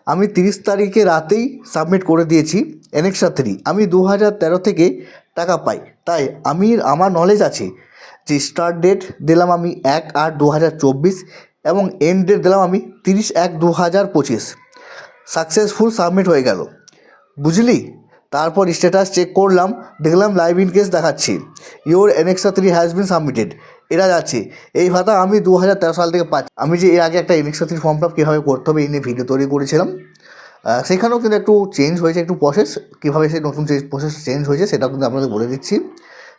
আমি 30 তারিখে রাতেই সাবমিট করে দিয়েছি এনেক্সা 3। আমি 2013 থেকে টাকা পাই, তাই আমার নলেজ আছে যে স্টার্ট ডেট দিলাম আমি 1/8/2024 এবং এন্ড ডেট দিলাম আমি 30/1/2025। সাকসেসফুল সাবমিট হয়ে গেল, বুঝলি। তারপর স্ট্যাটাস চেক করলাম, দেখলাম লাইভ ইন কেস দেখাচ্ছি, ইওর এনেক্সা 3 হ্যাজ বিন সাবমিটেড। এরা যাচ্ছে এই ভাতা আমি 2013 সাল থেকে পাচ্ছি। আমি যে এর আগে একটা এনেক্সা 3 ফর্ম ফিল আপ কীভাবে করতে হবে এই নিয়ে ভিডিও তৈরি করেছিলাম, সেখানেও কিন্তু একটু চেঞ্জ হয়েছে, একটু প্রসেস কীভাবে সেই নতুন যে প্রসেস চেঞ্জ হয়েছে সেটাও কিন্তু আপনাদের বলে দিচ্ছি।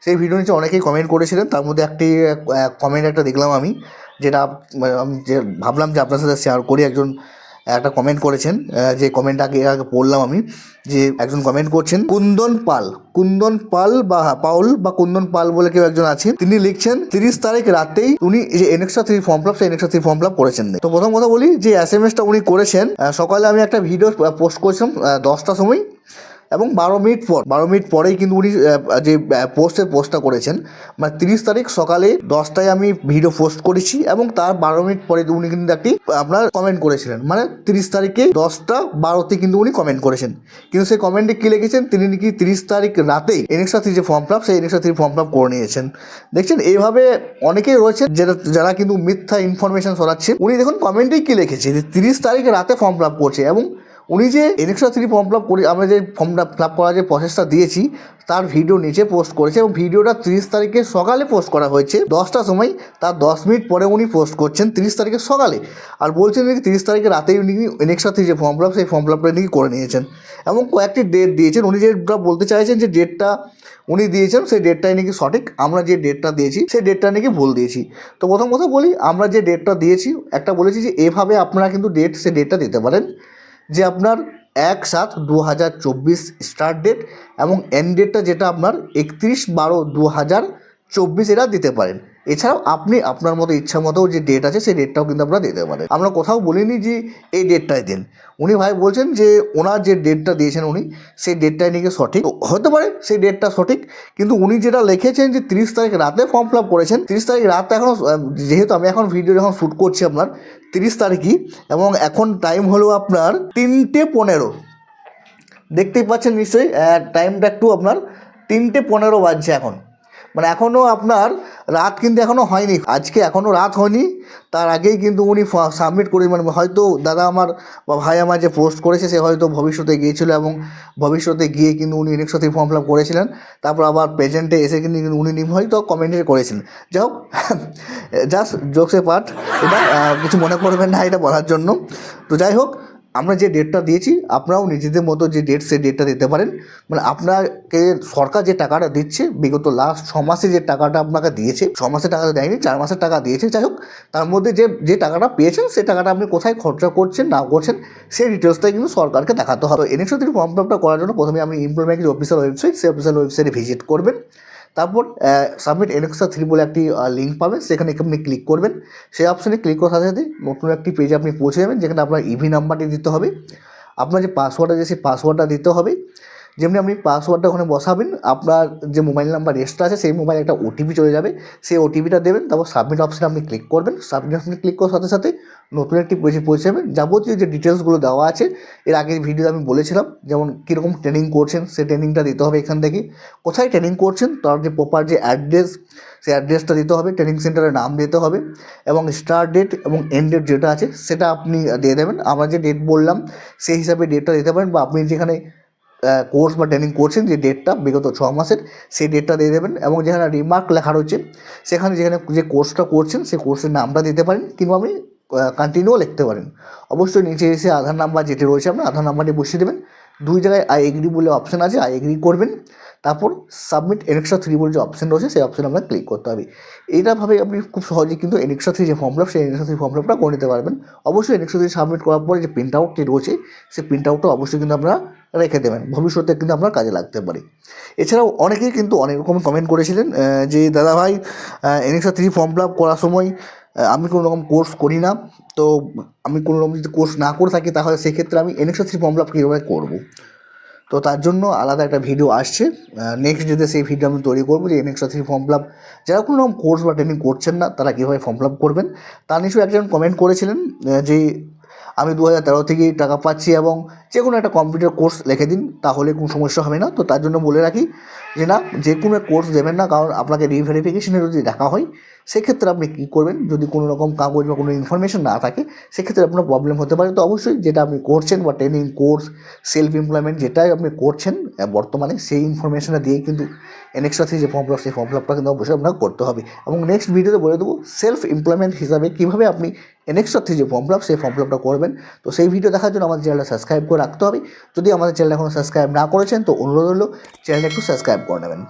সেই ভিডিও নিচে অনেকেই কমেন্ট করেছিলেন, তার মধ্যে একটি কমেন্ট একটা দেখলাম আমি, যেটা আমি যে ভাবলাম যে আপনার সাথে শেয়ার করি। একজন একটা কমেন্ট করেছেন, যে কমেন্টটা এর আগে পড়লাম আমি, যে একজন কমেন্ট করছেন কুন্দন পাল বা পাউল বা কুন্দন পাল বলে কেউ একজন আছে। তিনি লিখছেন 30 তারিখ রাতেই উনি যে এনেক্সা 3 ফর্ম ফিল আপ সেই এনেক্সা 3 ফর্ম ফিল আপ করেছেন। তো প্রথম কথা বলি যে SMS-টা উনি করেছেন সকালে আমি একটা ভিডিও পোস্ট করেছিলাম 10টার সময়, এবং 12 মিনিট পরেই কিন্তু উনি যে পোস্টটা করেছেন, মানে 30 তারিখ সকালে 10টায় আমি ভিডিও পোস্ট করেছি এবং তার 12 মিনিট পরে উনি কিন্তু একটি আপনার কমেন্ট করেছিলেন, মানে 30 তারিখে 10:12 কিন্তু উনি কমেন্ট করেছেন। কিন্তু সেই কমেন্টে কী লিখেছেন, তিনি নাকি 30 তারিখ রাতেই এনেক্সা 3 যে ফর্ম ফিল আপ সেই এনেক্সা 3 ফর্ম ফিল আপ করে নিয়েছেন। দেখছেন এইভাবে অনেকেই রয়েছে যারা কিন্তু মিথ্যা ইনফরমেশন ছড়াচ্ছে। উনি দেখুন কমেন্টেই কী লিখেছে যে 30 তারিখ রাতে ফর্ম ফিল আপ করছে, এবং উনি যে এনেক্সা 3 ফর্ম ফিল আপ করে আমরা যে ফর্মটা ফিল আপ করার যে প্রসেসটা দিয়েছি তার ভিডিও নিচে পোস্ট করেছে, এবং ভিডিওটা 30 তারিখে সকালে পোস্ট করা হয়েছে 10টার সময়। তার 10 মিনিট পরে উনি পোস্ট করছেন 30 তারিখের সকালে, আর বলছেন নাকি 30 তারিখে রাতেই উনি এনেক্সা 3 যে ফর্ম ফিল আপ সেই ফর্ম ফিল আপটা নাকি করে নিয়েছেন, এবং কয়েকটি ডেট দিয়েছেন। উনি যেটা বলতে চাইছেন যে ডেটটা উনি দিয়েছেন সেই ডেটটাই নাকি সঠিক, আমরা যে ডেটটা দিয়েছি সেই ডেটটা নাকি ভুল দিয়েছি। তো প্রথম কথা বলি, আমরা যে ডেটটা দিয়েছি একটা বলেছি যে এভাবে আপনারা কিন্তু সেই ডেটটা দিতে পারেন, যে আপনার 1/7/2024 স্টার্ট ডেট এবং এন্ড ডেটটা যেটা আপনার 31/12/2024 এটা দিতে পারেন। এছাড়াও আপনি আপনার মতো ইচ্ছা মতো যে ডেট আছে সেই ডেটটাও কিন্তু আপনারা দিতে পারেন। আমরা কোথাও বলিনি যে এই ডেটটাই দিন। উনি ভাই বলছেন যে ওনার যে ডেটটা দিয়েছেন উনি সেই ডেটটাই নাকি সঠিক। হতে পারে সেই ডেটটা সঠিক, কিন্তু উনি যেটা লিখেছেন যে 30 তারিখ রাতে ফর্ম ফিল আপ করেছেন, 30 তারিখ রাতে এখনও, যেহেতু আমি এখন ভিডিও যখন শ্যুট করছি আপনার 30 তারিখই, এবং এখন টাইম হলো আপনার 3:15। দেখতেই পাচ্ছেন নিশ্চয়ই টাইমটা একটু আপনার 3:15 বাজছে এখন, মানে এখনও আপনার রাত কিন্তু এখনও হয়নি, আজকে এখনও রাত হয়নি। তার আগেই কিন্তু উনি সাবমিট করে, মানে হয়তো দাদা আমার বা ভাই আমার যে পোস্ট করেছে সে হয়তো ভবিষ্যতে গিয়েছিল, এবং ভবিষ্যতে গিয়ে কিন্তু উনি এনেক্সা 3 ফর্ম ফিল আপ করেছিলেন, তারপর আবার প্রেজেন্টে এসে কিন্তু উনি হয়তো কমেন্টে করেছেন। যাই হোক, জাস্ট জোকসে পার্ট, এটা কিছু মনে করবেন না এটা বলার জন্য। তো যাই হোক, আমরা যে ডেটটা দিয়েছি আপনারাও নিজেদের মতো যে ডেট সেই ডেটটা দিতে পারেন। মানে আপনাকে সরকার যে টাকাটা দিচ্ছে বিগত লাস্ট 6 মাসে যে টাকাটা আপনাকে দিয়েছে, 6 মাসের টাকা দেয়নি, 4 মাসের টাকা দিয়েছে। যাই হোক, তার মধ্যে যে টাকাটা পেয়েছেন সেই টাকাটা আপনি কোথায় খরচা করছেন না করছেন সেই ডিটেলসটাই কিন্তু সরকারকে দেখাতে হবে। এনেক্সা 3 ফর্ম ফিল আপটা করার জন্য প্রথমে আপনি এমপ্লয়মেন্ট অফিসিয়াল ওয়েবসাইট, সেই অফিসিয়াল ওয়েবসাইটে ভিজিট করবেন। তারপর সাবমিট এনেক্সা 3 বলে একটি লিঙ্ক পাবেন, সেখানে আপনি ক্লিক করবেন। সেই অপশানে ক্লিক করার সাথে সাথে নতুন একটি পেজে আপনি পৌঁছে যাবেন, যেখানে আপনার ইভি নাম্বারটি দিতে হবে, আপনার যে পাসওয়ার্ড আছে সেই পাসওয়ার্ডটা দিতে হবে। যেমনি আপনি পাসওয়ার্ডটা ওখানে বসাবেন, আপনার যে মোবাইল নাম্বার রেজিস্টার আছে সেই মোবাইলে একটা ওটিপি চলে যাবে, সেই ওটিপিটা দেবেন। তারপর সাবমিট অপশানে আপনি ক্লিক করবেন। সাবমিট অপশানে ক্লিক করার সাথে সাথে নতুন একটি পেজে পৌঁছে যাবেন। যাবতীয় যে ডিটেলসগুলো দেওয়া আছে এর আগের ভিডিওতে আমি বলেছিলাম, যেমন কীরকম ট্রেনিং করছেন সেই ট্রেনিংটা দিতে হবে এখান থেকে, কোথায় ট্রেনিং করছেন তার যে প্রপার যে অ্যাড্রেস সেই অ্যাড্রেসটা দিতে হবে, ট্রেনিং সেন্টারের নাম দিতে হবে, এবং স্টার্ট ডেট এবং এন্ড ডেট যেটা আছে সেটা আপনি দিয়ে দেবেন। আমরা যে ডেট বললাম সেই হিসাবে ডেটটা দিতে পারেন, বা আপনি যেখানে কোর্স বা ট্রেনিং করছেন যে ডেটটা বিগত 6 মাসের সেই ডেটটা দিয়ে দেবেন, এবং যেখানে রিমার্ক লেখা রয়েছে সেখানে যেখানে যে কোর্সটা করছেন সেই কোর্সের নামটা দিতে পারেন, কিংবা আপনি কন্টিনিউ লিখতে পারেন। অবশ্যই নিচে এসে আধার নাম্বার যেটি রয়েছে আপনার আধার নাম্বারটি বসিয়ে দেবেন। 2 জায়গায় আই এগ্রি বলে অপশান আছে, আই এগ্রি করবেন। তারপর সাবমিট এনেক্সা 3 বলে যে অপশান রয়েছে সেই অপশানে আপনার ক্লিক করতে হবে। এইটাভাবে আপনি খুব সহজেই কিন্তু এনেক্সা 3 যে ফর্ম ফিল আপ সেই এনেক্সা 3 ফর্ম ফিল আপটা করে নিতে পারবেন। অবশ্যই এনেক্সা 3 সাবমিট করার পরে যে প্রিন্ট আউটটি রয়েছে সেই প্রিন্ট আউটটা অবশ্যই কিন্তু আপনারা রেখে দেবেন, ভবিষ্যতে কিন্তু আপনার কাজে লাগতে পারে। এছাড়াও অনেকেই কিন্তু অনেক রকম কমেন্ট করেছিলেন যে দাদা ভাই এনেক্সা 3 ফর্ম ফিল আপ করার সময় আমি কোনো রকম কোর্স করি না, তো আমি কোনো রকম যদি কোর্স না করে থাকি তাহলে সেক্ষেত্রে আমি এনেক্সা 3 ফর্ম ফিল আপ কীভাবে করবো। তো তার জন্য আলাদা একটা ভিডিও আসছে, নেক্সট ডেতে সেই ভিডিও আমি তৈরি করবো যে এনেক্সা 3 ফর্ম ফিল আপ যারা কোনো রকম কোর্স বা ট্রেনিং করছেন না তারা কীভাবে ফর্ম ফিল আপ করবেন। তার নিশ্চয়ই একজন কমেন্ট করেছিলেন যে আমি 2013 থেকেই টাকা পাচ্ছি এবং যে কোনো একটা কম্পিউটার কোর্স লিখে দিন, তাহলে কোনো সমস্যা হবে না। তো তার জন্য বলে রাখি যে না, যে কোনো কোর্স দেবেন না, কারণ আপনাকে রিভেরিফিকেশনে যদি দেখা হয় সেক্ষেত্রে আপনি কী করবেন, যদি কোনো রকম কাগজ বা কোনো ইনফরমেশন না থাকে সেক্ষেত্রে আপনার প্রবলেম হতে পারে। তো অবশ্যই যেটা আপনি করছেন বা ট্রেনিং কোর্স, সেলফ এমপ্লয়মেন্ট যেটাই আপনি করছেন বর্তমানে, সেই ইনফরমেশনটা দিয়ে কিন্তু এনএক্সট্রা থেকে যে ফর্ম ফিল আপ, সেই ফর্ম ফিল আপটা কিন্তু অবশ্যই আপনাকে করতে হবে। এবং নেক্সট ভিডিওতে বলে দেবো সেলফ এমপ্লয়মেন্ট হিসাবে কীভাবে আপনি এনএক্সট্রা থেকে যে ফর্ম ফিল আপ, সেই ফর্ম ফিল আপটা করবেন। তো সেই ভিডিও দেখার জন্য আমাদের চ্যানেলটা সাবস্ক্রাইব করে রাখতে হবে। যদি আমাদের চ্যানেল এখনও সাবস্ক্রাইব না করেছেন তো অনুরোধ হলো চ্যানেলটা একটু সাবস্ক্রাইব করে নেবেন।